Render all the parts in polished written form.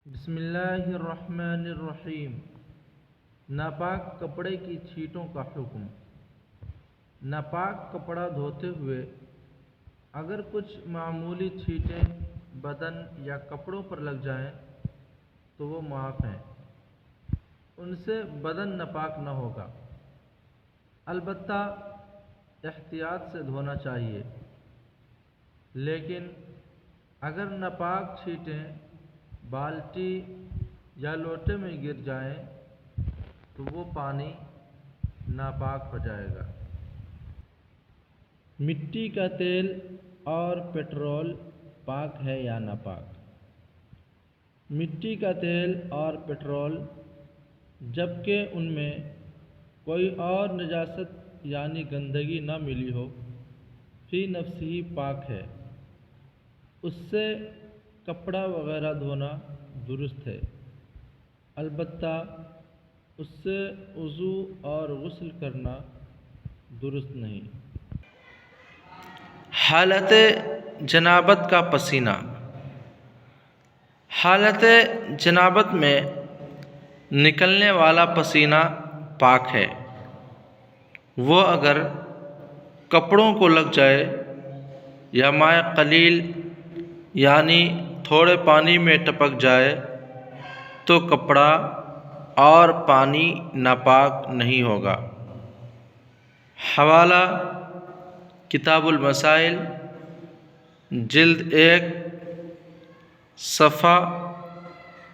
بسم اللہ الرحمن الرحیم۔ ناپاک کپڑے کی چھینٹوں کا حکم۔ ناپاک کپڑا دھوتے ہوئے اگر کچھ معمولی چھینٹیں بدن یا کپڑوں پر لگ جائیں تو وہ معاف ہیں، ان سے بدن ناپاک نہ ہوگا، البتہ احتیاط سے دھونا چاہیے۔ لیکن اگر ناپاک چھینٹیں بالٹی یا لوٹے میں گر جائیں تو وہ پانی ناپاک ہو جائے گا۔ مٹی کا تیل اور پیٹرول پاک ہے یا ناپاک؟ مٹی کا تیل اور پیٹرول جبکہ ان میں کوئی اور نجاست یعنی گندگی نہ ملی ہو فی نفسہ پاک ہے، اس سے کپڑا وغیرہ دھونا درست ہے، البتہ اس سے وضو اور غسل کرنا درست نہیں۔ حالت جنابت کا پسینہ۔ حالت جنابت میں نکلنے والا پسینہ پاک ہے، وہ اگر کپڑوں کو لگ جائے یا مائع قلیل یعنی تھوڑے پانی میں ٹپک جائے تو کپڑا اور پانی ناپاک نہیں ہوگا۔ حوالہ کتاب المسائل، جلد 1، صفحہ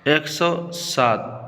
107۔